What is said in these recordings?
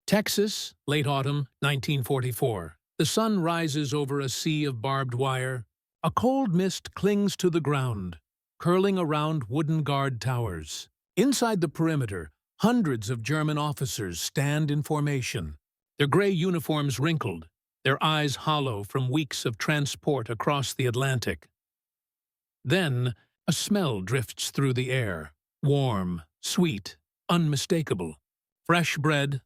Texas, late autumn, 1944. The sun rises over a sea of barbed wire. A cold mist clings to the ground, curling around wooden guard towers. Inside the perimeter, hundreds of German officers stand in formation, their gray uniforms wrinkled, their eyes hollow from weeks of transport across the Atlantic. Then, a smell drifts through the air, warm, sweet, unmistakable. Fresh bread.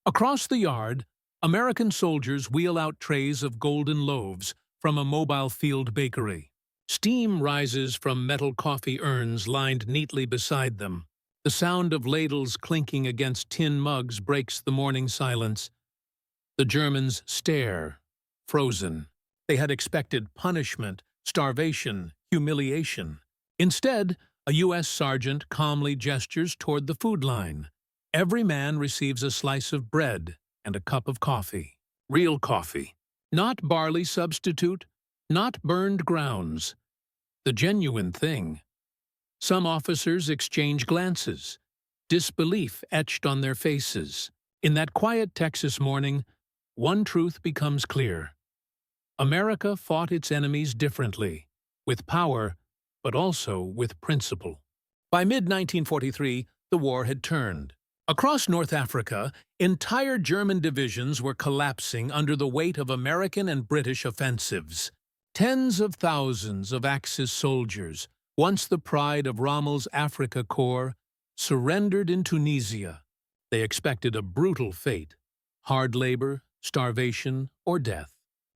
Across the yard, American soldiers wheel out trays of golden loaves from a mobile field bakery. Steam rises from metal coffee urns lined neatly beside them. The sound of ladles clinking against tin mugs breaks the morning silence. The Germans stare, frozen. They had expected punishment, starvation, humiliation. Instead, a U.S. sergeant calmly gestures toward the food line. Every man receives a slice of bread and a cup of coffee. Real coffee. Not barley substitute, not burned grounds. The genuine thing. Some officers exchange glances, disbelief etched on their faces. In that quiet Texas morning, one truth becomes clear. America fought its enemies differently, with power, but also with principle. By mid-1943, the war had turned. Across North Africa, entire German divisions were collapsing under the weight of American and British offensives. Tens of thousands of Axis soldiers, once the pride of Rommel's Afrika Korps, surrendered in Tunisia. They expected a brutal fate: hard labor, starvation, or death.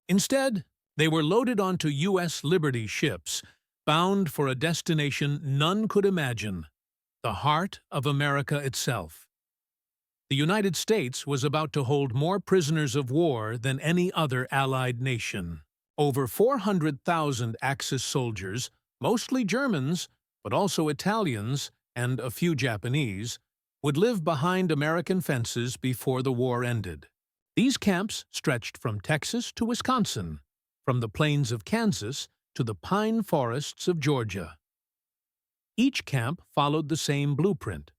Instead, they were loaded onto U.S. Liberty ships, bound for a destination none could imagine: the heart of America itself. The United States was about to hold more prisoners of war than any other Allied nation. Over 400,000 Axis soldiers, mostly Germans, but also Italians and a few Japanese, would live behind American fences before the war ended. These camps stretched from Texas to Wisconsin, from the plains of Kansas to the pine forests of Georgia. Each camp followed the same blueprint: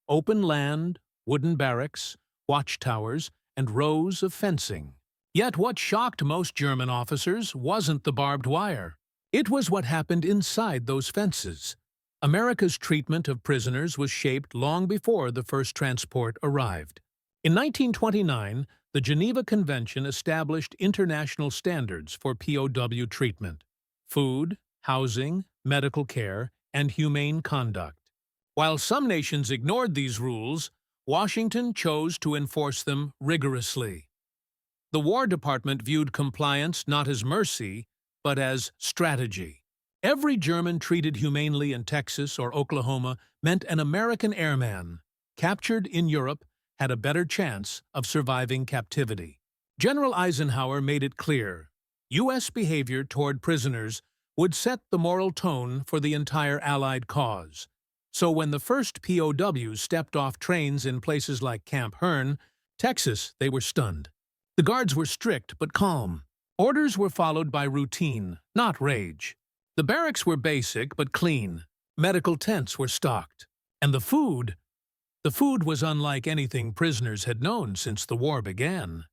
open land, wooden barracks, watchtowers, and rows of fencing. Yet what shocked most German officers wasn't the barbed wire. It was what happened inside those fences. America's treatment of prisoners was shaped long before the first transport arrived. In 1929, the Geneva Convention established international standards for POW treatment: food, housing, medical care, and humane conduct. While some nations ignored these rules, Washington chose to enforce them rigorously. The War Department viewed compliance not as mercy, but as strategy. Every German treated humanely in Texas or Oklahoma meant an American airman, captured in Europe, had a better chance of surviving captivity. General Eisenhower made it clear: U.S. behavior toward prisoners would set the moral tone for the entire Allied cause. So when the first POWs stepped off trains in places like Camp Hearn, Texas, they were stunned. The guards were strict but calm. Orders were followed by routine, not rage. The barracks were basic but clean. Medical tents were stocked. And the food was unlike anything prisoners had known since the war began.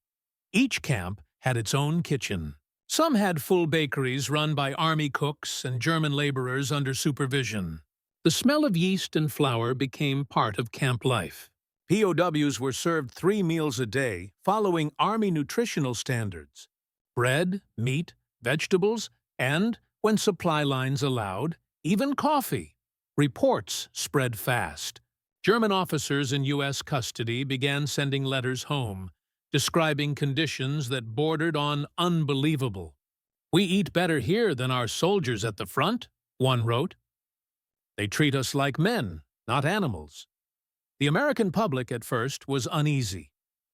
Each camp had its own kitchen. Some had full bakeries run by army cooks and German laborers under supervision. The smell of yeast and flour became part of camp life. POWs were served 3 meals a day, following Army nutritional standards: bread, meat, vegetables, and, when supply lines allowed, even coffee. Reports spread fast. German officers in U.S. custody began sending letters home, describing conditions that bordered on unbelievable. "We eat better here than our soldiers at the front," one wrote. "They treat us like men, not animals." The American public at first was uneasy.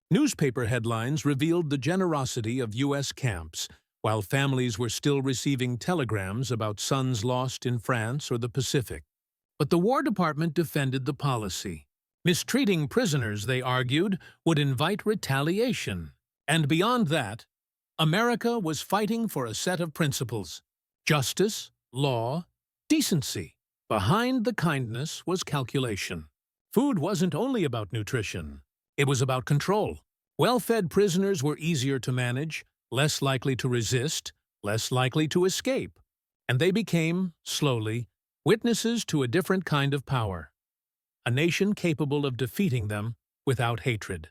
Newspaper headlines revealed the generosity of U.S. camps, while families were still receiving telegrams about sons lost in France or the Pacific. But the War Department defended the policy. Mistreating prisoners, they argued, would invite retaliation. And beyond that, America was fighting for a set of principles: justice, law, decency. Behind the kindness was calculation. Food wasn't only about nutrition. It was about control. Well-fed prisoners were easier to manage, less likely to resist, less likely to escape, and they became, slowly, witnesses to a different kind of power, a nation capable of defeating them without hatred.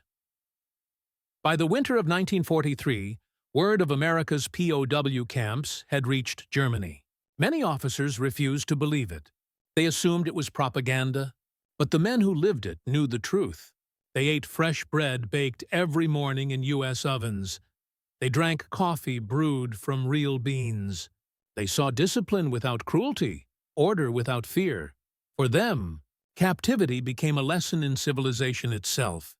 By the winter of 1943, word of America's POW camps had reached Germany. Many officers refused to believe it. They assumed it was propaganda, but the men who lived it knew the truth. They ate fresh bread baked every morning in U.S. ovens. They drank coffee brewed from real beans. They saw discipline without cruelty, order without fear. For them, captivity became a lesson in civilization itself.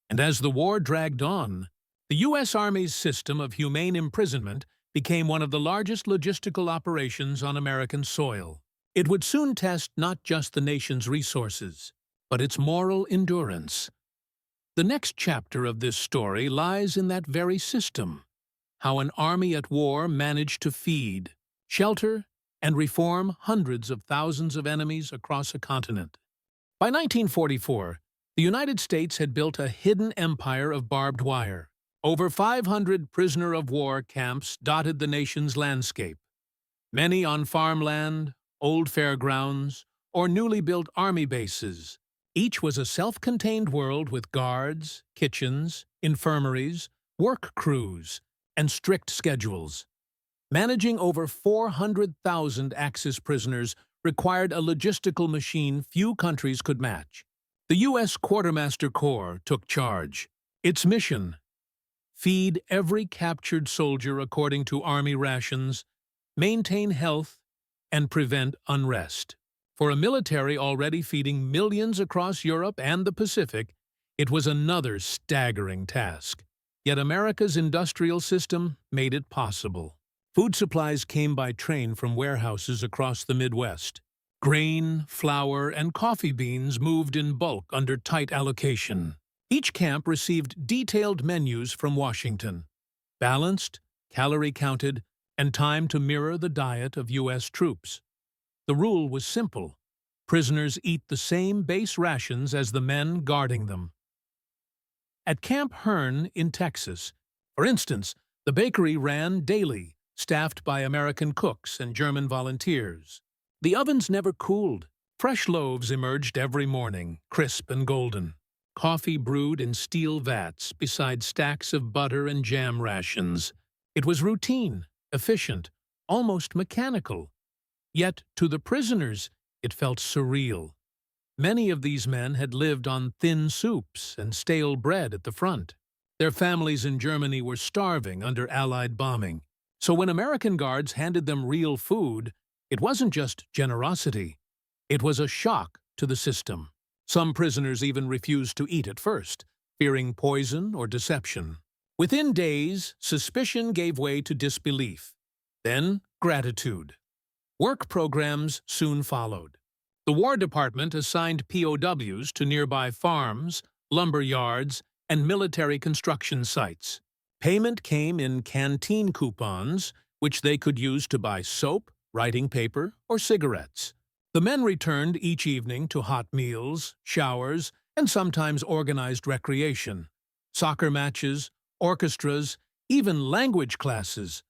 And as the war dragged on, the U.S. Army's system of humane imprisonment became one of the largest logistical operations on American soil. It would soon test not just the nation's resources, but its moral endurance. The next chapter of this story lies in that very system, how an army at war managed to feed, shelter, and reform hundreds of thousands of enemies across a continent. By 1944, the United States had built a hidden empire of barbed wire. Over 500 prisoner-of-war camps dotted the nation's landscape, many on farmland, old fairgrounds, or newly built army bases. Each was a self-contained world with guards, kitchens, infirmaries, work crews, and strict schedules. Managing over 400,000 Axis prisoners required a logistical machine few countries could match. The U.S. Quartermaster Corps took charge. Its mission: feed every captured soldier according to Army rations, maintain health, and prevent unrest. For a military already feeding millions across Europe and the Pacific, it was another staggering task. Yet America's industrial system made it possible. Food supplies came by train from warehouses across the Midwest. Grain, flour, and coffee beans moved in bulk under tight allocation. Each camp received detailed menus from Washington, balanced, calorie-counted, and timed to mirror the diet of U.S. troops. The rule was simple: prisoners eat the same base rations as the men guarding them. At Camp Hearn in Texas, for instance, the bakery ran daily, staffed by American cooks and German volunteers. The ovens never cooled. Fresh loaves emerged every morning, crisp and golden. Coffee brewed in steel vats beside stacks of butter and jam rations. It was routine, efficient, almost mechanical. Yet, to the prisoners, it felt surreal. Many of these men had lived on thin soups and stale bread at the front. Their families in Germany were starving under Allied bombing. So when American guards handed them real food, it wasn't just generosity. It was a shock to the system. Some prisoners even refused to eat at first, fearing poison or deception. Within days, suspicion gave way to disbelief. Then, gratitude. Work programs soon followed. The War Department assigned POWs to nearby farms, lumber yards, and military construction sites. Payment came in canteen coupons, which they could use to buy soap, writing paper, or cigarettes. The men returned each evening to hot meals, showers, and sometimes organized recreation. Soccer matches, orchestras, even language classes.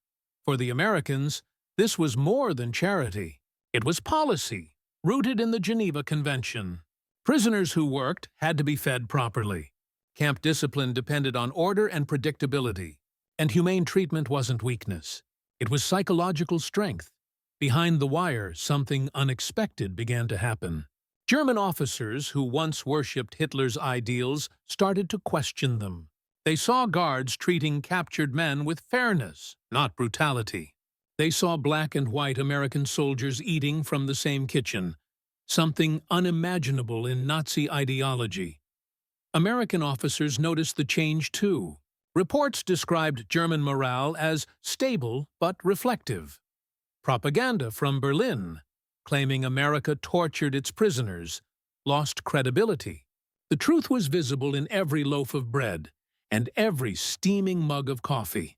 For the Americans, this was more than charity. It was policy, rooted in the Geneva Convention. Prisoners who worked had to be fed properly. Camp discipline depended on order and predictability, and humane treatment wasn't weakness. It was psychological strength. Behind the wire, something unexpected began to happen. German officers who once worshipped Hitler's ideals started to question them. They saw guards treating captured men with fairness, not brutality. They saw black and white American soldiers eating from the same kitchen, something unimaginable in Nazi ideology. American officers noticed the change too. Reports described German morale as stable but reflective. Propaganda from Berlin, claiming America tortured its prisoners, lost credibility. The truth was visible in every loaf of bread and every steaming mug of coffee.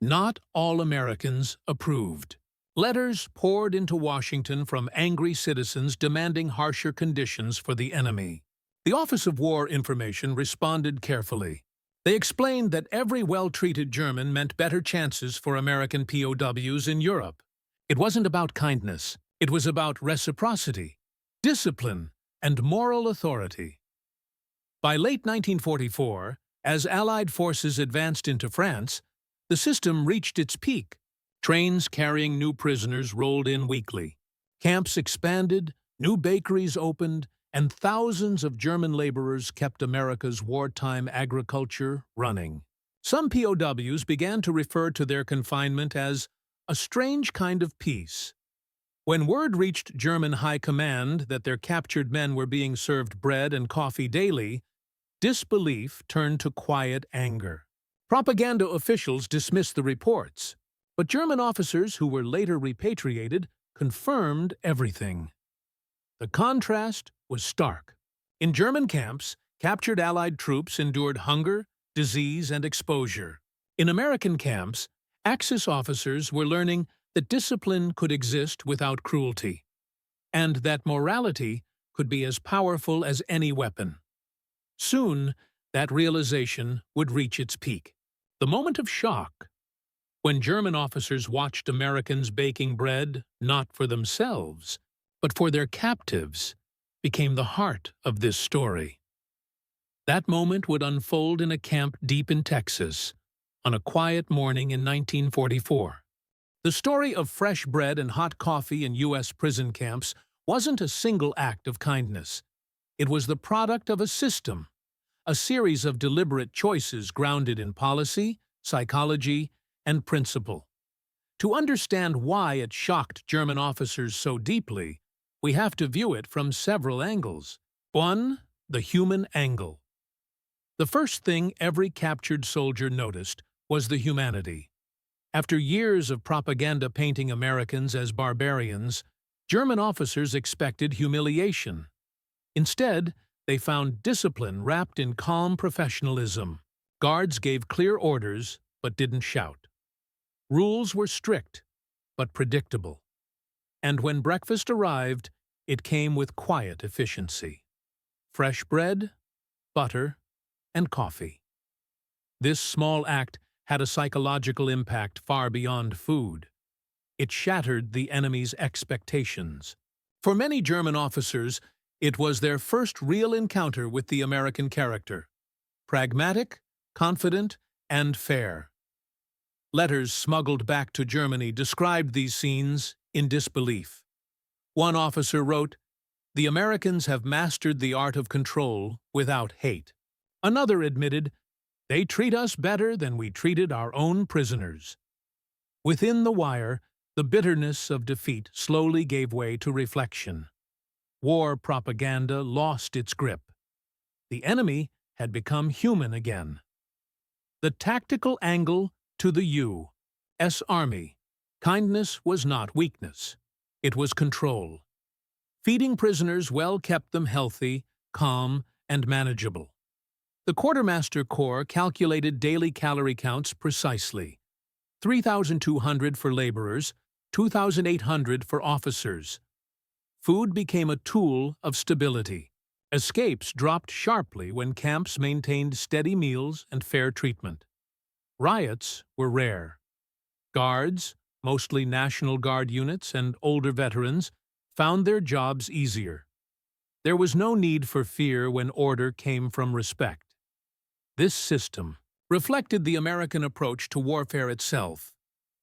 Not all Americans approved. Letters poured into Washington from angry citizens demanding harsher conditions for the enemy. The Office of War Information responded carefully. They explained that every well-treated German meant better chances for American POWs in Europe. It wasn't about kindness. It was about reciprocity, discipline, and moral authority. By late 1944, as Allied forces advanced into France, the system reached its peak. Trains carrying new prisoners rolled in weekly. Camps expanded, new bakeries opened, and thousands of German laborers kept America's wartime agriculture running. Some POWs began to refer to their confinement as a strange kind of peace. When word reached German high command that their captured men were being served bread and coffee daily, disbelief turned to quiet anger. Propaganda officials dismissed the reports, but German officers who were later repatriated confirmed everything. The contrast was stark. In German camps, captured Allied troops endured hunger, disease, and exposure. In American camps, Axis officers were learning that discipline could exist without cruelty, and that morality could be as powerful as any weapon. Soon, that realization would reach its peak. The moment of shock, when German officers watched Americans baking bread not for themselves, but for their captives, became the heart of this story. That moment would unfold in a camp deep in Texas, on a quiet morning in 1944. The story of fresh bread and hot coffee in U.S. prison camps wasn't a single act of kindness. It was the product of a system, a series of deliberate choices grounded in policy, psychology, and principle. To understand why it shocked German officers so deeply, we have to view it from several angles. 1. The human angle. The first thing every captured soldier noticed was the humanity. After years of propaganda painting Americans as barbarians, German officers expected humiliation. Instead, they found discipline wrapped in calm professionalism. Guards gave clear orders but didn't shout. Rules were strict but predictable. And when breakfast arrived, it came with quiet efficiency. Fresh bread, butter, and coffee. This small act had a psychological impact far beyond food. It shattered the enemy's expectations. For many German officers, it was their first real encounter with the American character. Pragmatic, confident, and fair. Letters smuggled back to Germany described these scenes in disbelief. One officer wrote, "The Americans have mastered the art of control without hate." Another admitted, "They treat us better than we treated our own prisoners." Within the wire, the bitterness of defeat slowly gave way to reflection. War propaganda lost its grip. The enemy had become human again. The tactical angle to the U.S. Army. Kindness was not weakness. It was control. Feeding prisoners well kept them healthy, calm, and manageable. The Quartermaster Corps calculated daily calorie counts precisely. 3,200 for laborers, 2,800 for officers. Food became a tool of stability. Escapes dropped sharply when camps maintained steady meals and fair treatment. Riots were rare. Guards, mostly National Guard units and older veterans, found their jobs easier. There was no need for fear when order came from respect. This system reflected the American approach to warfare itself,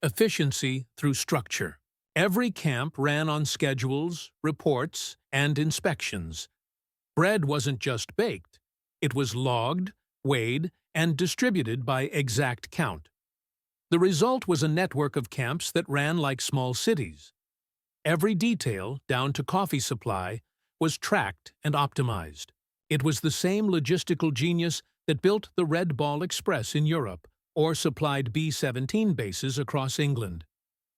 efficiency through structure. Every camp ran on schedules, reports, and inspections. Bread wasn't just baked. It was logged, weighed, and distributed by exact count. The result was a network of camps that ran like small cities. Every detail, down to coffee supply, was tracked and optimized. It was the same logistical genius that built the Red Ball Express in Europe or supplied B-17 bases across England,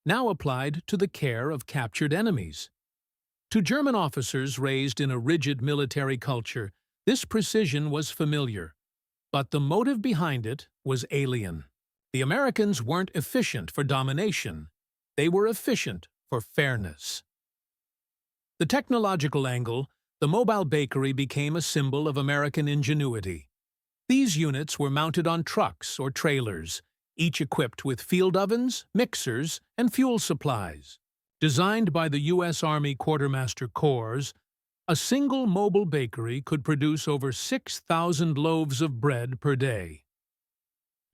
now applied to the care of captured enemies. To German officers raised in a rigid military culture, this precision was familiar, but the motive behind it was alien. The Americans weren't efficient for domination. They were efficient for fairness. The technological angle, the mobile bakery became a symbol of American ingenuity. These units were mounted on trucks or trailers, each equipped with field ovens, mixers, and fuel supplies. Designed by the U.S. Army Quartermaster Corps, a single mobile bakery could produce over 6,000 loaves of bread per day.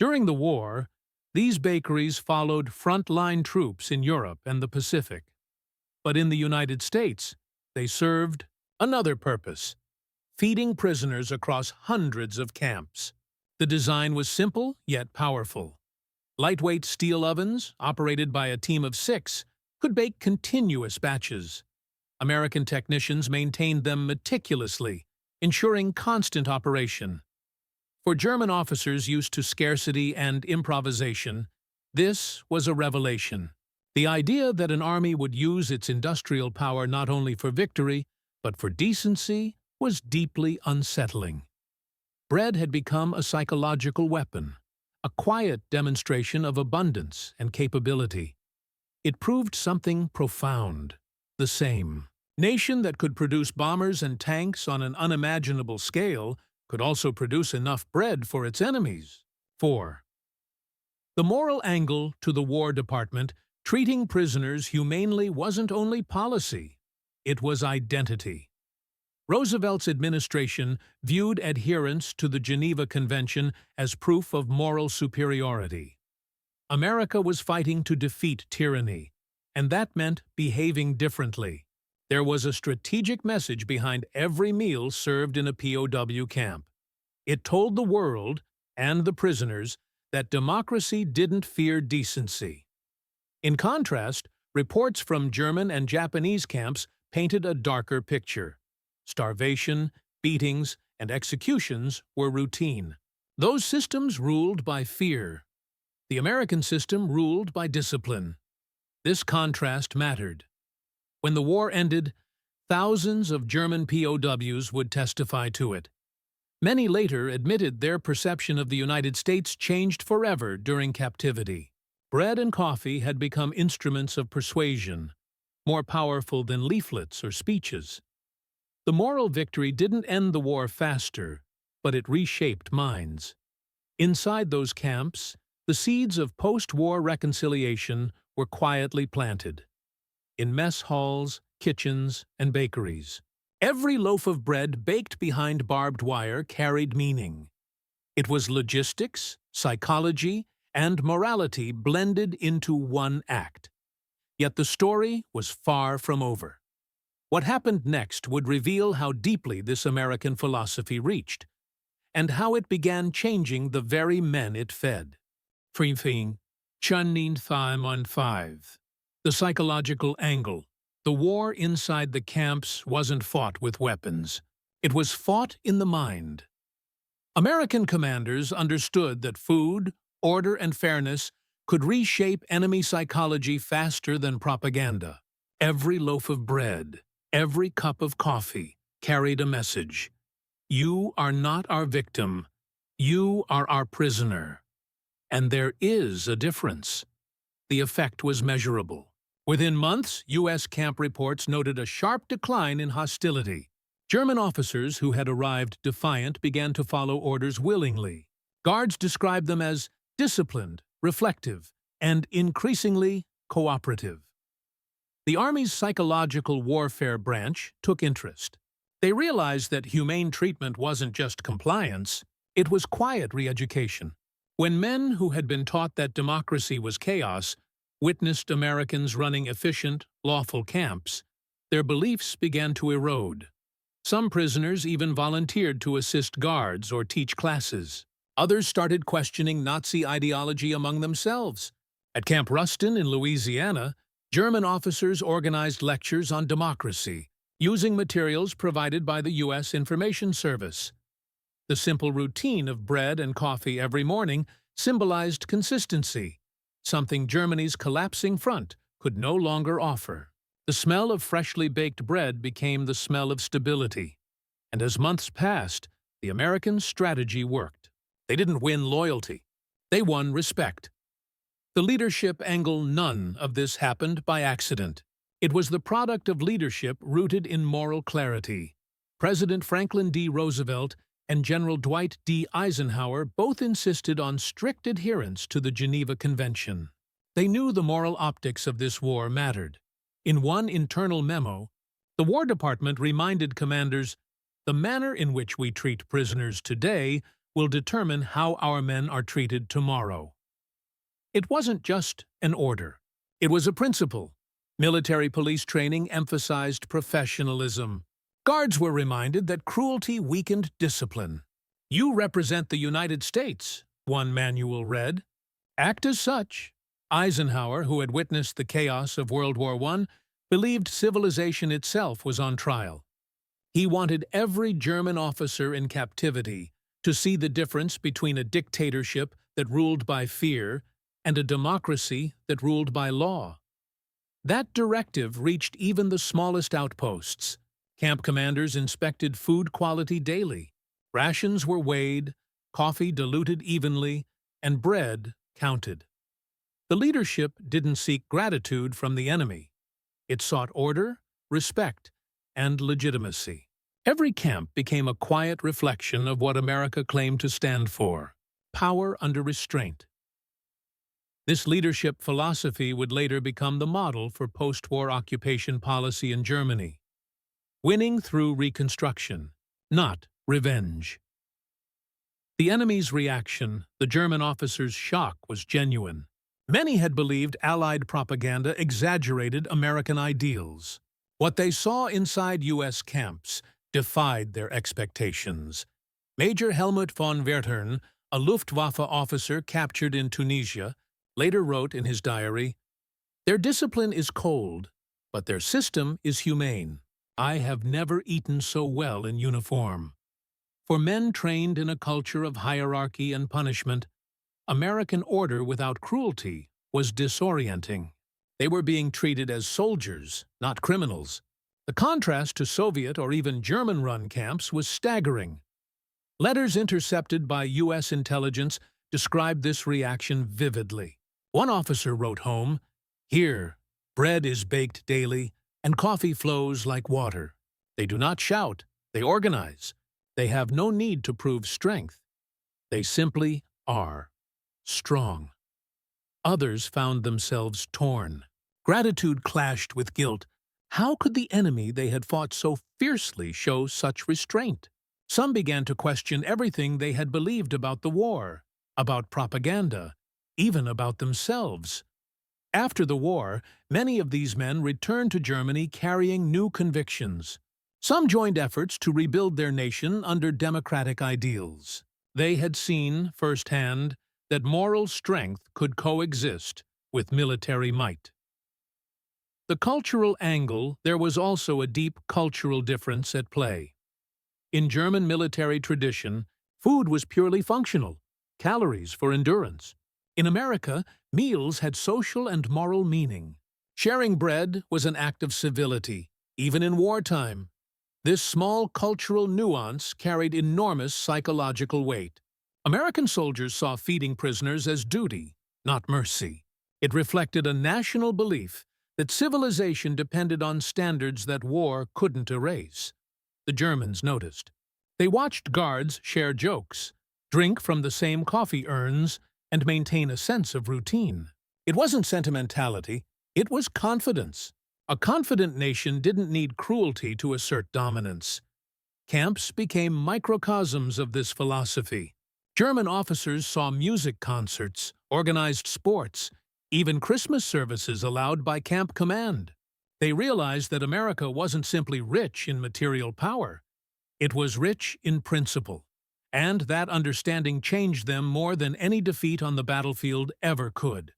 During the war, these bakeries followed front-line troops in Europe and the Pacific. But in the United States, they served another purpose: feeding prisoners across hundreds of camps. The design was simple yet powerful. Lightweight steel ovens, operated by a team of 6, could bake continuous batches. American technicians maintained them meticulously, ensuring constant operation. For German officers used to scarcity and improvisation, this was a revelation. The idea that an army would use its industrial power not only for victory, but for decency, was deeply unsettling. Bread had become a psychological weapon, a quiet demonstration of abundance and capability. It proved something profound: the same nation that could produce bombers and tanks on an unimaginable scale could also produce enough bread for its enemies. 4. The moral angle to the War Department: treating prisoners humanely wasn't only policy, it was identity. Roosevelt's administration viewed adherence to the Geneva Convention as proof of moral superiority. America was fighting to defeat tyranny, and that meant behaving differently. There was a strategic message behind every meal served in a POW camp. It told the world, and the prisoners, that democracy didn't fear decency. In contrast, reports from German and Japanese camps painted a darker picture. Starvation, beatings, and executions were routine. Those systems ruled by fear. The American system ruled by discipline. This contrast mattered. When the war ended, thousands of German POWs would testify to it. Many later admitted their perception of the United States changed forever during captivity. Bread and coffee had become instruments of persuasion, more powerful than leaflets or speeches. The moral victory didn't end the war faster, but it reshaped minds. Inside those camps, the seeds of post-war reconciliation were quietly planted. In mess halls, kitchens, and bakeries, every loaf of bread baked behind barbed wire carried meaning. It was logistics, psychology, and morality blended into one act. Yet the story was far from over. What happened next would reveal how deeply this American philosophy reached, and how it began changing the very men it fed. 5. The psychological angle. The war inside the camps wasn't fought with weapons. It was fought in the mind. American commanders understood that food, order, and fairness could reshape enemy psychology faster than propaganda. Every loaf of bread, every cup of coffee carried a message. You are not our victim. You are our prisoner. And there is a difference. The effect was measurable. Within months, U.S. camp reports noted a sharp decline in hostility. German officers who had arrived defiant began to follow orders willingly. Guards described them as disciplined, reflective, and increasingly cooperative. The Army's psychological warfare branch took interest. They realized that humane treatment wasn't just compliance, it was quiet re-education. When men who had been taught that democracy was chaos witnessed Americans running efficient, lawful camps, their beliefs began to erode. Some prisoners even volunteered to assist guards or teach classes. Others started questioning Nazi ideology among themselves. At Camp Ruston in Louisiana, German officers organized lectures on democracy, using materials provided by the U.S. Information Service. The simple routine of bread and coffee every morning symbolized consistency, something Germany's collapsing front could no longer offer. The smell of freshly baked bread became the smell of stability. And as months passed, the American strategy worked. They didn't win loyalty. They won respect. The leadership angle: none of this happened by accident. It was the product of leadership rooted in moral clarity. President Franklin D. Roosevelt and General Dwight D. Eisenhower both insisted on strict adherence to the Geneva Convention. They knew the moral optics of this war mattered. In one internal memo, the War Department reminded commanders, "The manner in which we treat prisoners today will determine how our men are treated tomorrow." It wasn't just an order. It was a principle. Military police training emphasized professionalism. Guards were reminded that cruelty weakened discipline. "You represent the United States," one manual read. "Act as such." Eisenhower, who had witnessed the chaos of World War I, believed civilization itself was on trial. He wanted every German officer in captivity to see the difference between a dictatorship that ruled by fear and a democracy that ruled by law. That directive reached even the smallest outposts. Camp commanders inspected food quality daily. Rations were weighed, coffee diluted evenly, and bread counted. The leadership didn't seek gratitude from the enemy. It sought order, respect, and legitimacy. Every camp became a quiet reflection of what America claimed to stand for: power under restraint. This leadership philosophy would later become the model for post-war occupation policy in Germany. Winning through reconstruction, not revenge. The enemy's reaction, the German officers' shock, was genuine. Many had believed Allied propaganda exaggerated American ideals. What they saw inside U.S. camps defied their expectations. Major Helmut von Werthern, a Luftwaffe officer captured in Tunisia, later wrote in his diary, "Their discipline is cold, but their system is humane. I have never eaten so well in uniform." For men trained in a culture of hierarchy and punishment, American order without cruelty was disorienting. They were being treated as soldiers, not criminals. The contrast to Soviet or even German-run camps was staggering. Letters intercepted by U.S. intelligence described this reaction vividly. One officer wrote home, "Here, bread is baked daily, and coffee flows like water. They do not shout, they organize. They have no need to prove strength. They simply are strong." Others found themselves torn. Gratitude clashed with guilt. How could the enemy they had fought so fiercely show such restraint? Some began to question everything they had believed about the war, about propaganda, even about themselves. After the war, many of these men returned to Germany carrying new convictions. Some joined efforts to rebuild their nation under democratic ideals. They had seen, firsthand, that moral strength could coexist with military might. The cultural angle, there was also a deep cultural difference at play. In German military tradition, food was purely functional, calories for endurance. In America, meals had social and moral meaning. Sharing bread was an act of civility, even in wartime. This small cultural nuance carried enormous psychological weight. American soldiers saw feeding prisoners as duty, not mercy. It reflected a national belief that civilization depended on standards that war couldn't erase. The Germans noticed. They watched guards share jokes, drink from the same coffee urns, and maintain a sense of routine. It wasn't sentimentality, it was confidence. A confident nation didn't need cruelty to assert dominance. Camps became microcosms of this philosophy. German officers saw music concerts, organized sports, even Christmas services allowed by Camp Command. They realized that America wasn't simply rich in material power. It was rich in principle. And that understanding changed them more than any defeat on the battlefield ever could.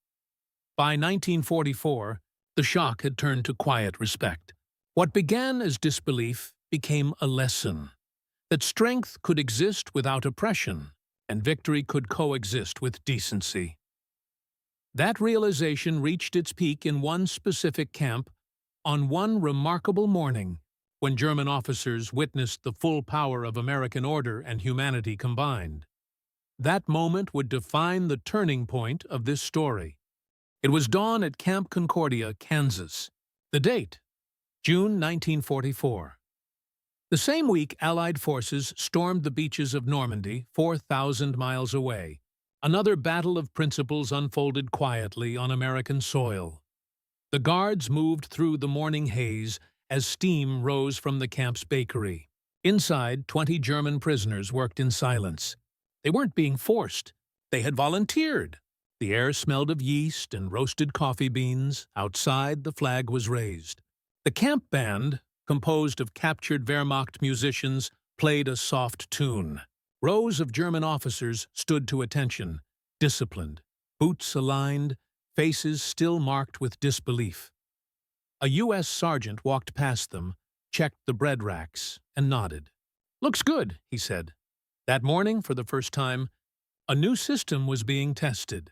By 1944, the shock had turned to quiet respect. What began as disbelief became a lesson. That strength could exist without oppression, and victory could coexist with decency. That realization reached its peak in one specific camp on one remarkable morning when German officers witnessed the full power of American order and humanity combined. That moment would define the turning point of this story. It was dawn at Camp Concordia, Kansas. The date, June 1944. The same week, Allied forces stormed the beaches of Normandy, 4,000 miles away. Another battle of principles unfolded quietly on American soil. The guards moved through the morning haze as steam rose from the camp's bakery. Inside, 20 German prisoners worked in silence. They weren't being forced. They had volunteered. The air smelled of yeast and roasted coffee beans. Outside, the flag was raised. The camp band, composed of captured Wehrmacht musicians, played a soft tune. Rows of German officers stood to attention, disciplined, boots aligned, faces still marked with disbelief. A U.S. sergeant walked past them, checked the bread racks, and nodded. "Looks good," he said. That morning, for the first time, a new system was being tested.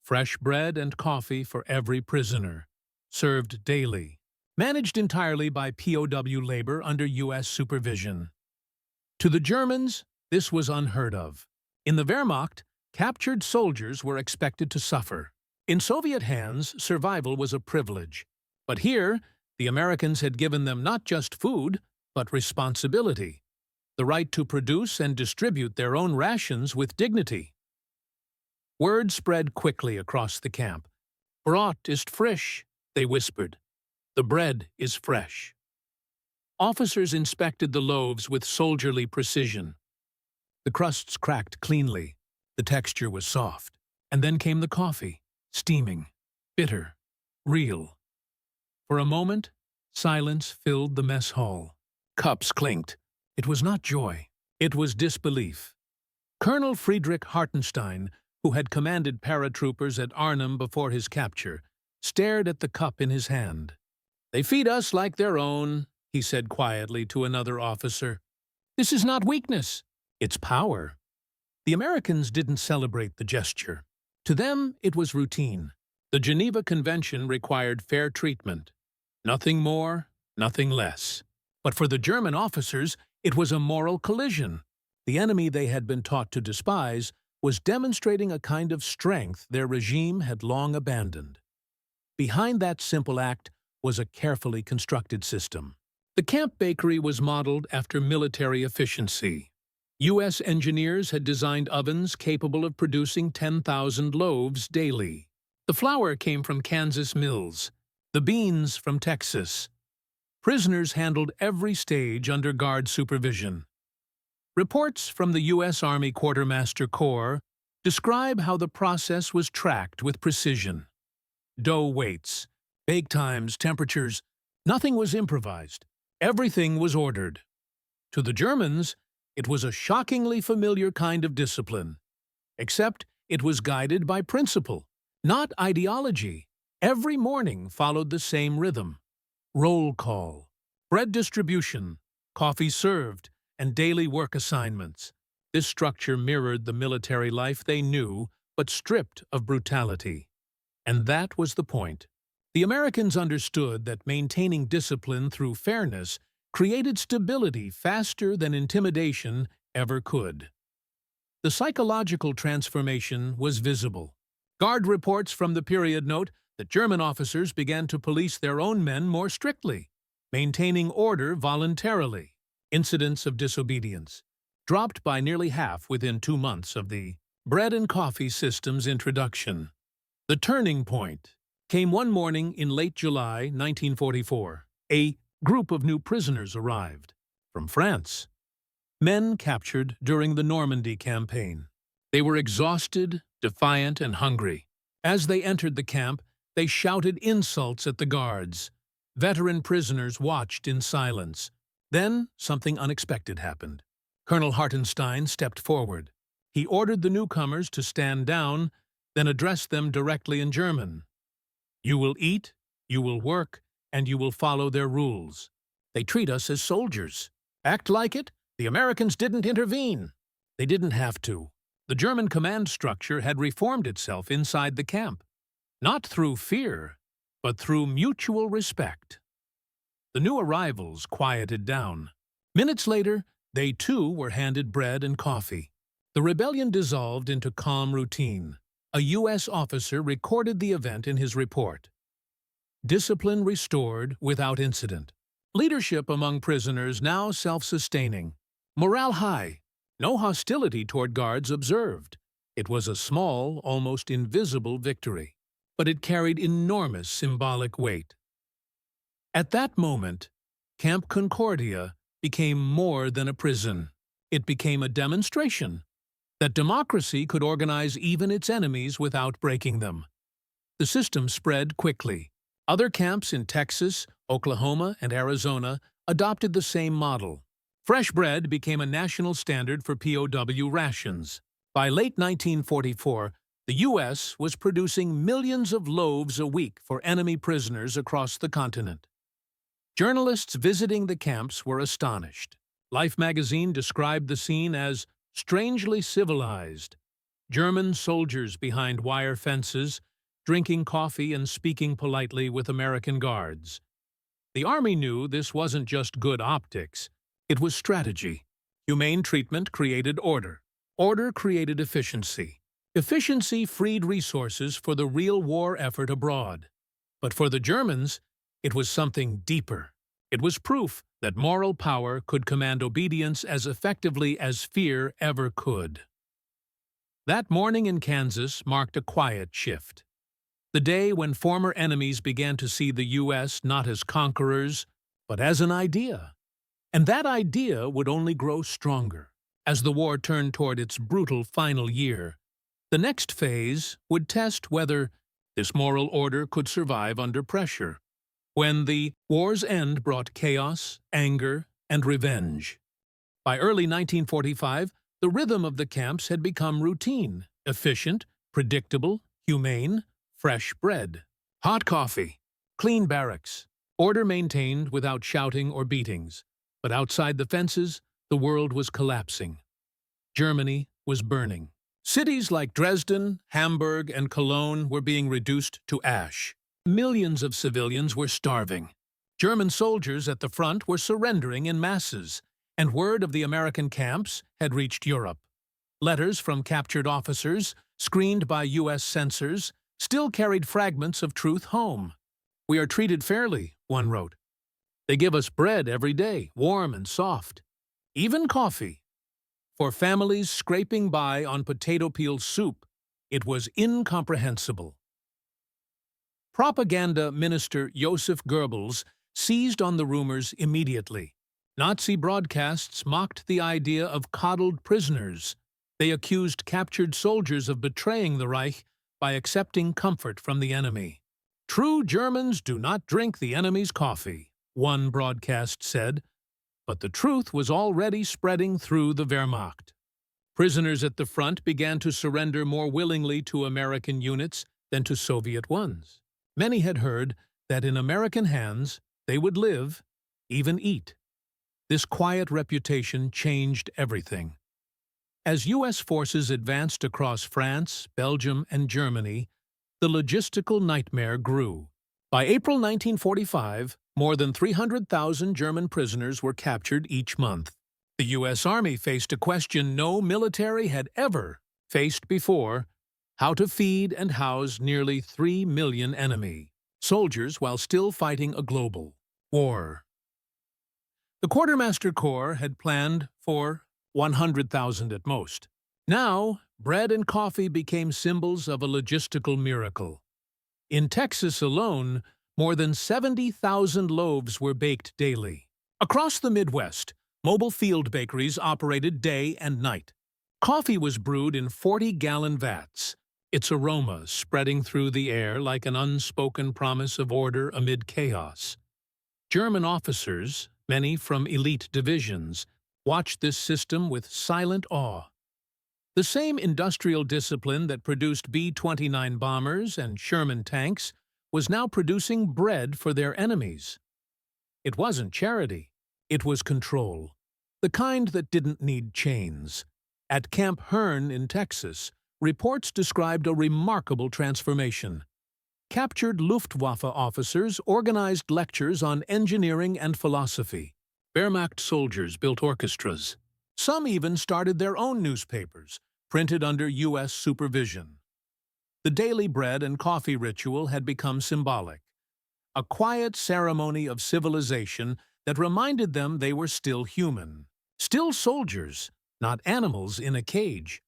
Fresh bread and coffee for every prisoner, served daily, managed entirely by POW labor under U.S. supervision. To the Germans, this was unheard of. In the Wehrmacht, captured soldiers were expected to suffer. In Soviet hands, survival was a privilege. But here, the Americans had given them not just food, but responsibility, the right to produce and distribute their own rations with dignity. Word spread quickly across the camp. "Brot ist frisch," they whispered. "The bread is fresh." Officers inspected the loaves with soldierly precision. The crusts cracked cleanly. The texture was soft. And then came the coffee, steaming, bitter, real. For a moment, silence filled the mess hall. Cups clinked. It was not joy. It was disbelief. Colonel Friedrich Hartenstein, who had commanded paratroopers at Arnhem before his capture, stared at the cup in his hand. "They feed us like their own," he said quietly to another officer. "This is not weakness. It's power." The Americans didn't celebrate the gesture. To them, it was routine. The Geneva Convention required fair treatment. Nothing more, nothing less. But for the German officers, it was a moral collision. The enemy they had been taught to despise was demonstrating a kind of strength their regime had long abandoned. Behind that simple act was a carefully constructed system. The camp bakery was modeled after military efficiency. U.S. engineers had designed ovens capable of producing 10,000 loaves daily. The flour came from Kansas mills, the beans from Texas. Prisoners handled every stage under guard supervision. Reports from the U.S. Army Quartermaster Corps describe how the process was tracked with precision. Dough weights, bake times, temperatures, nothing was improvised. Everything was ordered. To the Germans, it was a shockingly familiar kind of discipline. Except it was guided by principle, not ideology. Every morning followed the same rhythm. Roll call, bread distribution, coffee served, and daily work assignments. This structure mirrored the military life they knew, but stripped of brutality. And that was the point. The Americans understood that maintaining discipline through fairness created stability faster than intimidation ever could. The psychological transformation was visible. Guard reports from the period note that German officers began to police their own men more strictly, maintaining order voluntarily. Incidents of disobedience dropped by nearly half within 2 months of the bread and coffee system's introduction. The turning point came one morning in late July 1944. A group of new prisoners arrived from France. Men captured during the Normandy campaign. They were exhausted, defiant, and hungry. As they entered the camp, they shouted insults at the guards. Veteran prisoners watched in silence. Then something unexpected happened. Colonel Hartenstein stepped forward. He ordered the newcomers to stand down, then addressed them directly in German. "You will eat, you will work, and you will follow their rules. They treat us as soldiers. Act like it. The Americans didn't intervene." They didn't have to. The German command structure had reformed itself inside the camp. Not through fear, but through mutual respect. The new arrivals quieted down. Minutes later, they too were handed bread and coffee. The rebellion dissolved into calm routine. A U.S. officer recorded the event in his report. Discipline restored without incident. Leadership among prisoners now self-sustaining. Morale high. No hostility toward guards observed. It was a small, almost invisible victory, but it carried enormous symbolic weight. At that moment, Camp Concordia became more than a prison. It became a demonstration that democracy could organize even its enemies without breaking them. The system spread quickly. Other camps in Texas, Oklahoma, and Arizona adopted the same model. Fresh bread became a national standard for POW rations. By late 1944, the U.S. was producing millions of loaves a week for enemy prisoners across the continent. Journalists visiting the camps were astonished. Life magazine described the scene as strangely civilized. German soldiers behind wire fences, drinking coffee and speaking politely with American guards. The Army knew this wasn't just good optics, it was strategy. Humane treatment created order. Order created efficiency. Efficiency freed resources for the real war effort abroad. But for the Germans, it was something deeper. It was proof that moral power could command obedience as effectively as fear ever could. That morning in Kansas marked a quiet shift. The day when former enemies began to see the U.S. not as conquerors, but as an idea. And that idea would only grow stronger. As the war turned toward its brutal final year, the next phase would test whether this moral order could survive under pressure. When the war's end brought chaos, anger, and revenge. By early 1945, the rhythm of the camps had become routine, efficient, predictable, humane, fresh bread, hot coffee, clean barracks, order maintained without shouting or beatings. But outside the fences, the world was collapsing. Germany was burning. Cities like Dresden, Hamburg, and Cologne were being reduced to ash. Millions of civilians were starving. German soldiers at the front were surrendering in masses, and word of the American camps had reached Europe. Letters from captured officers, screened by U.S. censors, still carried fragments of truth home. "We are treated fairly," one wrote. "They give us bread every day, warm and soft. Even coffee." For families scraping by on potato peel soup, it was incomprehensible. Propaganda minister Joseph Goebbels seized on the rumors immediately. Nazi broadcasts mocked the idea of coddled prisoners. They accused captured soldiers of betraying the Reich by accepting comfort from the enemy. "True Germans do not drink the enemy's coffee," one broadcast said, but the truth was already spreading through the Wehrmacht. Prisoners at the front began to surrender more willingly to American units than to Soviet ones. Many had heard that in American hands they would live, even eat. This quiet reputation changed everything. As U.S. forces advanced across France, Belgium, and Germany, the logistical nightmare grew. By April 1945, more than 300,000 German prisoners were captured each month. The U.S. Army faced a question no military had ever faced before: how to feed and house nearly 3 million enemy soldiers while still fighting a global war. The Quartermaster Corps had planned for 100,000 at most. Now, bread and coffee became symbols of a logistical miracle. In Texas alone, more than 70,000 loaves were baked daily. Across the Midwest, mobile field bakeries operated day and night. Coffee was brewed in 40-gallon vats, its aroma spreading through the air like an unspoken promise of order amid chaos. German officers, many from elite divisions, watched this system with silent awe. The same industrial discipline that produced B-29 bombers and Sherman tanks was now producing bread for their enemies. It wasn't charity, it was control, the kind that didn't need chains. At Camp Hearn in Texas, reports described a remarkable transformation. Captured Luftwaffe officers organized lectures on engineering and philosophy. Wehrmacht soldiers built orchestras. Some even started their own newspapers, printed under U.S. supervision. The daily bread and coffee ritual had become symbolic, a quiet ceremony of civilization that reminded them they were still human, still soldiers, not animals in a cage.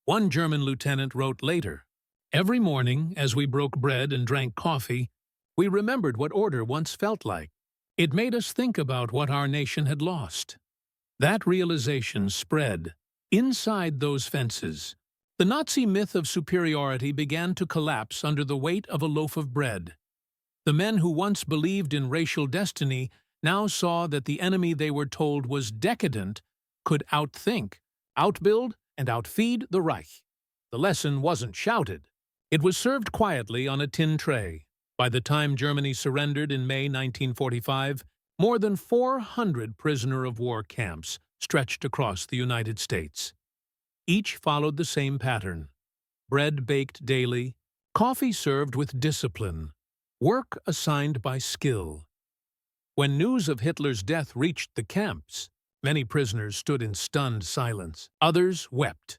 One German lieutenant wrote later, "Every morning, as we broke bread and drank coffee, we remembered what order once felt like. It made us think about what our nation had lost." That realization spread inside those fences. The Nazi myth of superiority began to collapse under the weight of a loaf of bread. The men who once believed in racial destiny now saw that the enemy they were told was decadent could outthink, outbuild, and outfeed the Reich. The lesson wasn't shouted. It was served quietly on a tin tray. By the time Germany surrendered in May 1945, more than 400 prisoner-of-war camps stretched across the United States. Each followed the same pattern: bread baked daily, coffee served with discipline, work assigned by skill. When news of Hitler's death reached the camps, many prisoners stood in stunned silence. Others wept.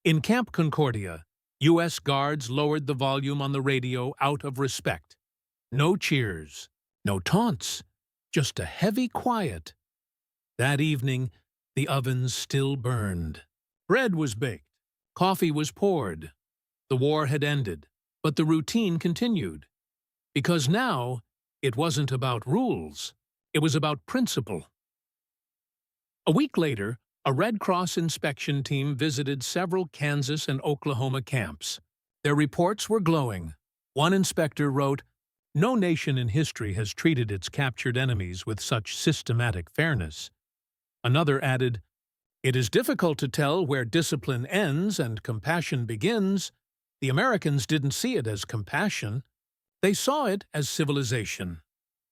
In Camp Concordia, U.S. guards lowered the volume on the radio out of respect. No cheers, no taunts, just a heavy quiet. That evening, the ovens still burned. Bread was baked, coffee was poured. The war had ended, but the routine continued. Because now, it wasn't about rules, it was about principle. A week later, a Red Cross inspection team visited several Kansas and Oklahoma camps. Their reports were glowing. One inspector wrote, "No nation in history has treated its captured enemies with such systematic fairness." Another added, "It is difficult to tell where discipline ends and compassion begins. The Americans didn't see it as compassion. They saw it as civilization.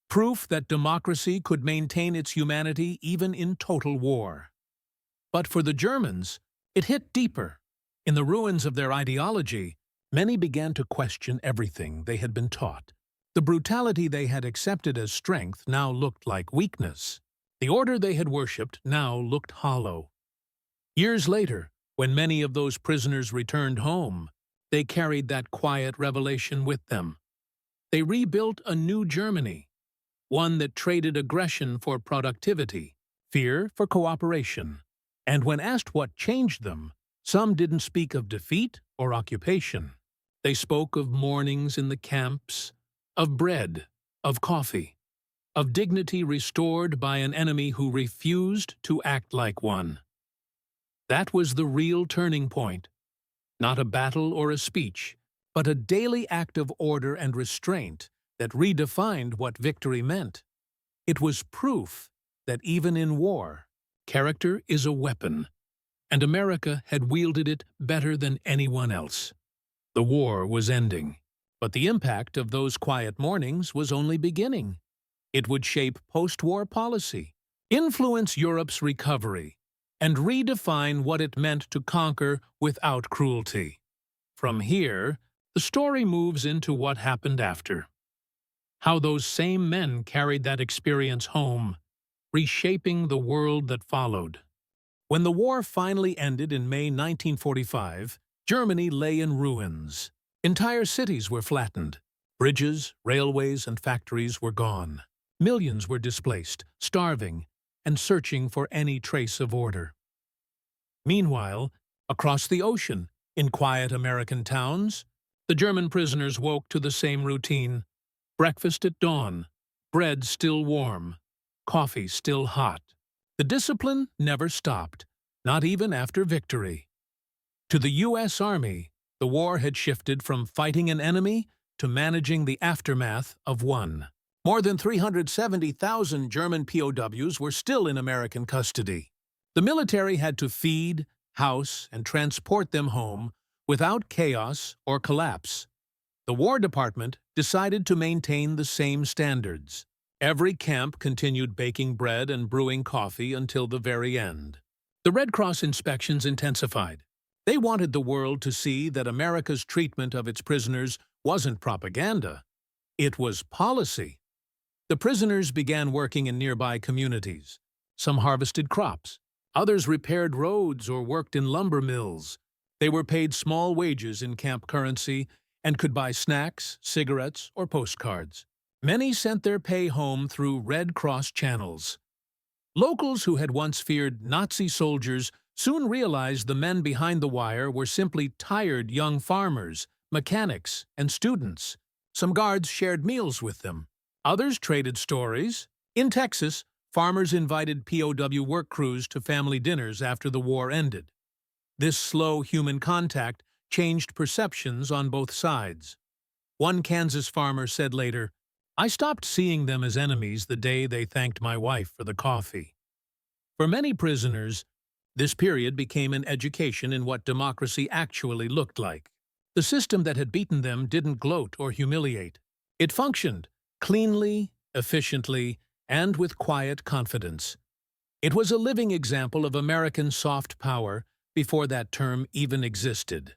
Proof that democracy could maintain its humanity even in total war." But for the Germans, it hit deeper. In the ruins of their ideology, many began to question everything they had been taught. The brutality they had accepted as strength now looked like weakness. The order they had worshipped now looked hollow. Years later, when many of those prisoners returned home, they carried that quiet revelation with them. They rebuilt a new Germany, one that traded aggression for productivity, fear for cooperation. And when asked what changed them, some didn't speak of defeat or occupation. They spoke of mornings in the camps, of bread, of coffee, of dignity restored by an enemy who refused to act like one. That was the real turning point. Not a battle or a speech, but a daily act of order and restraint that redefined what victory meant. It was proof that even in war, character is a weapon, and America had wielded it better than anyone else. The war was ending, but the impact of those quiet mornings was only beginning. It would shape post-war policy, influence Europe's recovery, and redefine what it meant to conquer without cruelty. From here, the story moves into what happened after. How those same men carried that experience home, reshaping the world that followed. When the war finally ended in May 1945, Germany lay in ruins. Entire cities were flattened. Bridges, railways, and factories were gone. Millions were displaced, starving, and searching for any trace of order. Meanwhile, across the ocean, in quiet American towns, the German prisoners woke to the same routine. Breakfast at dawn, bread still warm, coffee still hot. The discipline never stopped, not even after victory. To the U.S. Army, the war had shifted from fighting an enemy to managing the aftermath of one. More than 370,000 German POWs were still in American custody. The military had to feed, house, and transport them home without chaos or collapse. The War Department decided to maintain the same standards. Every camp continued baking bread and brewing coffee until the very end. The Red Cross inspections intensified. They wanted the world to see that America's treatment of its prisoners wasn't propaganda. It was policy. The prisoners began working in nearby communities. Some harvested crops. Others repaired roads or worked in lumber mills. They were paid small wages in camp currency and could buy snacks, cigarettes, or postcards. Many sent their pay home through Red Cross channels. Locals who had once feared Nazi soldiers soon realized the men behind the wire were simply tired young farmers, mechanics, and students. Some guards shared meals with them. Others traded stories. In Texas, farmers invited POW work crews to family dinners after the war ended. This slow human contact changed perceptions on both sides. One Kansas farmer said later, "I stopped seeing them as enemies the day they thanked my wife for the coffee." For many prisoners, this period became an education in what democracy actually looked like. The system that had beaten them didn't gloat or humiliate. It functioned cleanly, efficiently, and with quiet confidence. It was a living example of American soft power before that term even existed.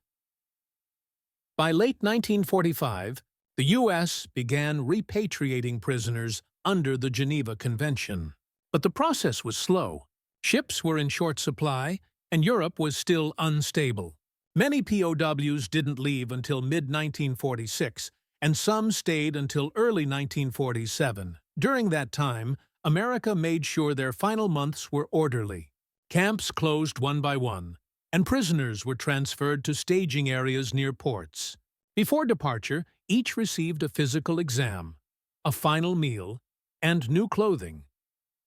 By late 1945, the U.S. began repatriating prisoners under the Geneva Convention. But the process was slow. Ships were in short supply, and Europe was still unstable. Many POWs didn't leave until mid-1946, and some stayed until early 1947. During that time, America made sure their final months were orderly. Camps closed one by one, and prisoners were transferred to staging areas near ports. Before departure, each received a physical exam, a final meal, and new clothing.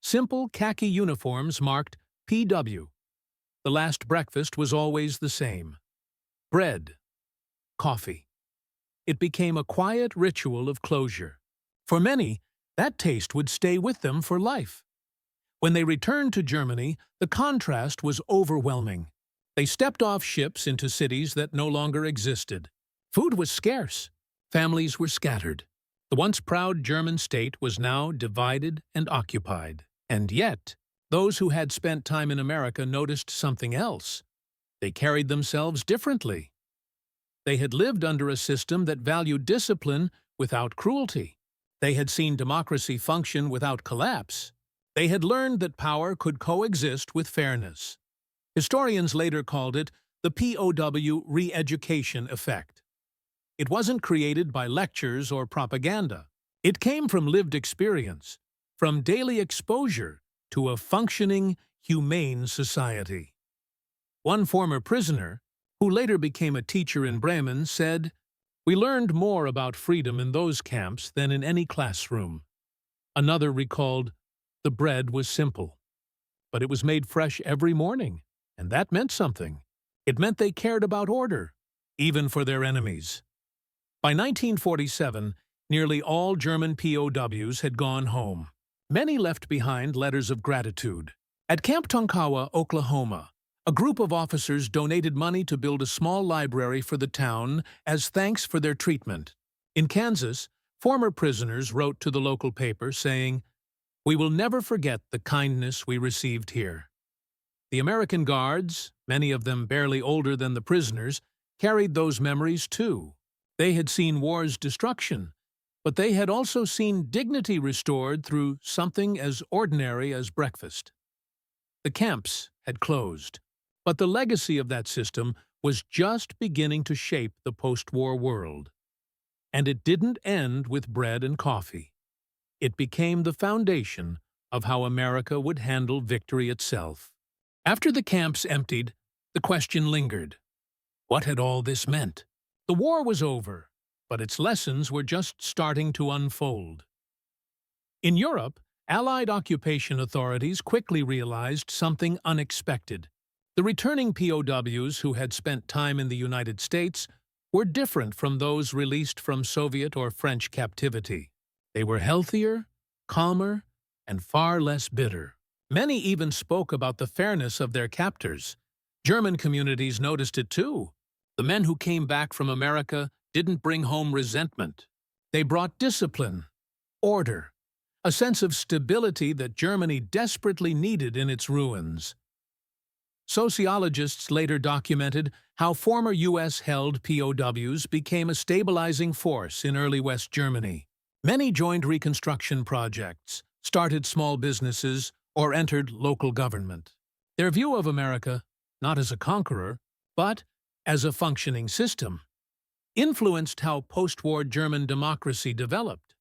Simple khaki uniforms marked PW. The last breakfast was always the same: bread, coffee. It became a quiet ritual of closure. For many, that taste would stay with them for life. When they returned to Germany, the contrast was overwhelming. They stepped off ships into cities that no longer existed. Food was scarce. Families were scattered. The once proud German state was now divided and occupied. And yet, those who had spent time in America noticed something else. They carried themselves differently. They had lived under a system that valued discipline without cruelty. They had seen democracy function without collapse. They had learned that power could coexist with fairness. Historians later called it the POW re-education effect. It wasn't created by lectures or propaganda. It came from lived experience, from daily exposure to a functioning, humane society. One former prisoner, who later became a teacher in Bremen, said, "We learned more about freedom in those camps than in any classroom." Another recalled, "The bread was simple, but it was made fresh every morning, and that meant something. It meant they cared about order, even for their enemies." By 1947, nearly all German POWs had gone home. Many left behind letters of gratitude. At Camp Tonkawa, Oklahoma, a group of officers donated money to build a small library for the town as thanks for their treatment. In Kansas, former prisoners wrote to the local paper saying, "We will never forget the kindness we received here." The American guards, many of them barely older than the prisoners, carried those memories too. They had seen war's destruction, but they had also seen dignity restored through something as ordinary as breakfast. The camps had closed, but the legacy of that system was just beginning to shape the post-war world. And it didn't end with bread and coffee. It became the foundation of how America would handle victory itself. After the camps emptied, the question lingered. What had all this meant? The war was over, but its lessons were just starting to unfold. In Europe, Allied occupation authorities quickly realized something unexpected. The returning POWs who had spent time in the United States were different from those released from Soviet or French captivity. They were healthier, calmer, and far less bitter. Many even spoke about the fairness of their captors. German communities noticed it too. The men who came back from America didn't bring home resentment. They brought discipline, order, a sense of stability that Germany desperately needed in its ruins. Sociologists later documented how former U.S.-held POWs became a stabilizing force in early West Germany. Many joined reconstruction projects, started small businesses, or entered local government. Their view of America, not as a conqueror, but as a functioning system, influenced how post-war German democracy developed.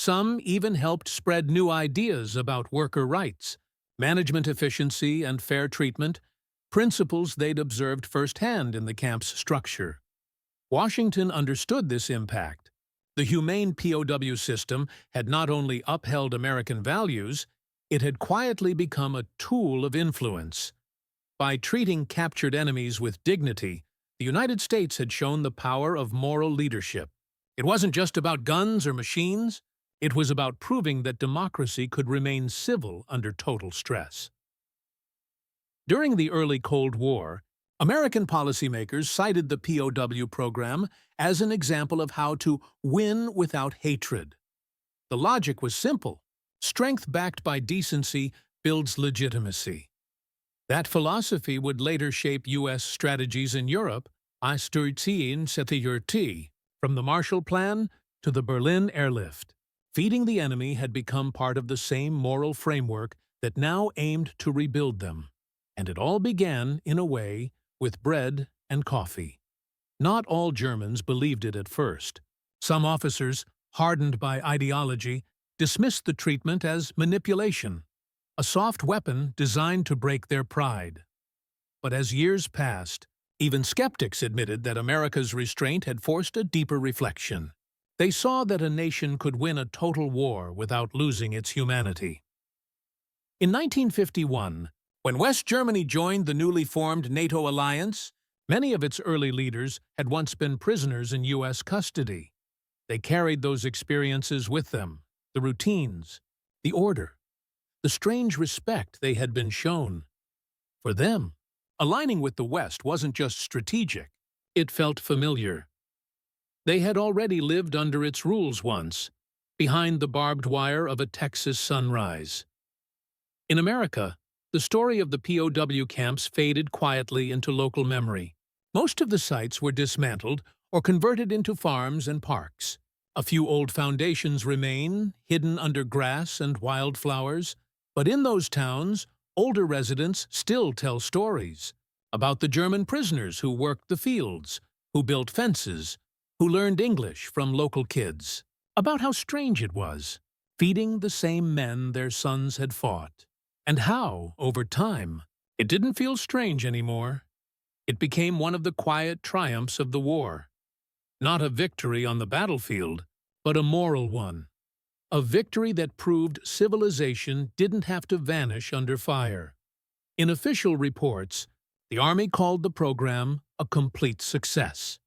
Some even helped spread new ideas about worker rights, management efficiency, and fair treatment, principles they'd observed firsthand in the camp's structure. Washington understood this impact. The humane POW system had not only upheld American values, it had quietly become a tool of influence. By treating captured enemies with dignity, the United States had shown the power of moral leadership. It wasn't just about guns or machines. It was about proving that democracy could remain civil under total stress. During the early Cold War, American policymakers cited the POW program as an example of how to win without hatred. The logic was simple. Strength backed by decency builds legitimacy. That philosophy would later shape U.S. strategies in Europe, from the Marshall Plan to the Berlin Airlift. Feeding the enemy had become part of the same moral framework that now aimed to rebuild them. And it all began, in a way, with bread and coffee. Not all Germans believed it at first. Some officers, hardened by ideology, dismissed the treatment as manipulation, a soft weapon designed to break their pride. But as years passed, even skeptics admitted that America's restraint had forced a deeper reflection. They saw that a nation could win a total war without losing its humanity. In 1951, when West Germany joined the newly formed NATO alliance, many of its early leaders had once been prisoners in U.S. custody. They carried those experiences with them, the routines, the order, the strange respect they had been shown. For them, aligning with the West wasn't just strategic, it felt familiar. They had already lived under its rules once, behind the barbed wire of a Texas sunrise. In America, the story of the POW camps faded quietly into local memory. Most of the sites were dismantled or converted into farms and parks. A few old foundations remain, hidden under grass and wildflowers, but in those towns, older residents still tell stories about the German prisoners who worked the fields, who built fences, who learned English from local kids, about how strange it was, feeding the same men their sons had fought, and how, over time, it didn't feel strange anymore. It became one of the quiet triumphs of the war. Not a victory on the battlefield, but a moral one. A victory that proved civilization didn't have to vanish under fire. In official reports, the Army called the program a complete success.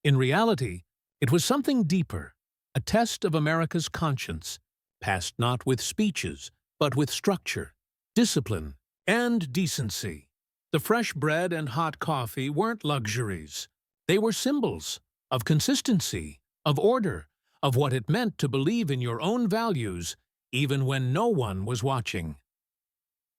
In reality, it was something deeper, a test of America's conscience, passed not with speeches, but with structure, discipline, and decency. The fresh bread and hot coffee weren't luxuries. They were symbols of consistency, of order, of what it meant to believe in your own values, even when no one was watching.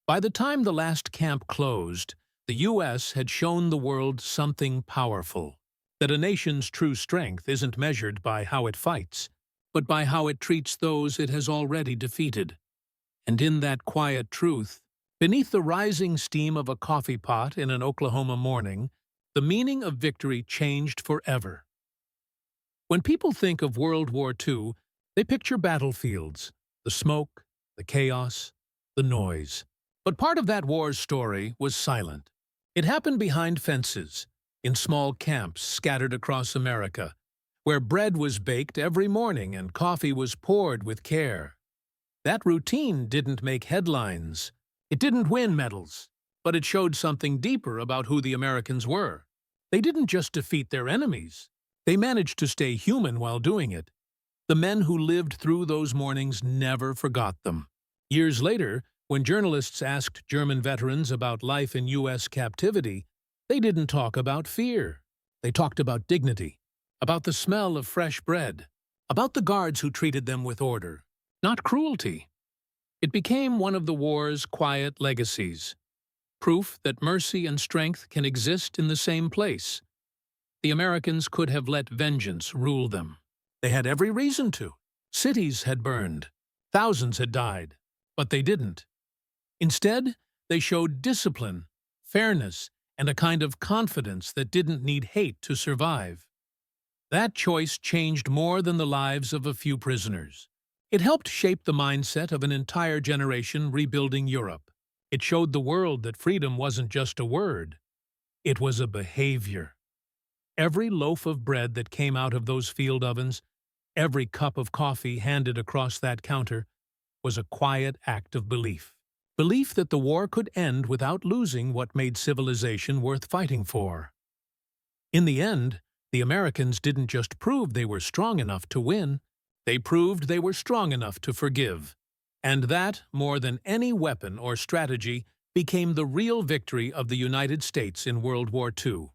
By the time the last camp closed, the U.S. had shown the world something powerful. That a nation's true strength isn't measured by how it fights, but by how it treats those it has already defeated. And in that quiet truth, beneath the rising steam of a coffee pot in an Oklahoma morning, the meaning of victory changed forever. When people think of World War II, they picture battlefields, the smoke, the chaos, the noise. But part of that war's story was silent. It happened behind fences, in small camps scattered across America, where bread was baked every morning and coffee was poured with care. That routine didn't make headlines. It didn't win medals, but it showed something deeper about who the Americans were. They didn't just defeat their enemies. They managed to stay human while doing it. The men who lived through those mornings never forgot them. Years later, when journalists asked German veterans about life in U.S. captivity, they didn't talk about fear. They talked about dignity, about the smell of fresh bread, about the guards who treated them with order, not cruelty. It became one of the war's quiet legacies, proof that mercy and strength can exist in the same place. The Americans could have let vengeance rule them. They had every reason to. Cities had burned. Thousands had died. But they didn't. Instead, they showed discipline, fairness, and a kind of confidence that didn't need hate to survive. That choice changed more than the lives of a few prisoners. It helped shape the mindset of an entire generation rebuilding Europe. It showed the world that freedom wasn't just a word, it was a behavior. Every loaf of bread that came out of those field ovens, every cup of coffee handed across that counter, was a quiet act of belief. Belief that the war could end without losing what made civilization worth fighting for. In the end, the Americans didn't just prove they were strong enough to win, they proved they were strong enough to forgive. And that, more than any weapon or strategy, became the real victory of the United States in World War II.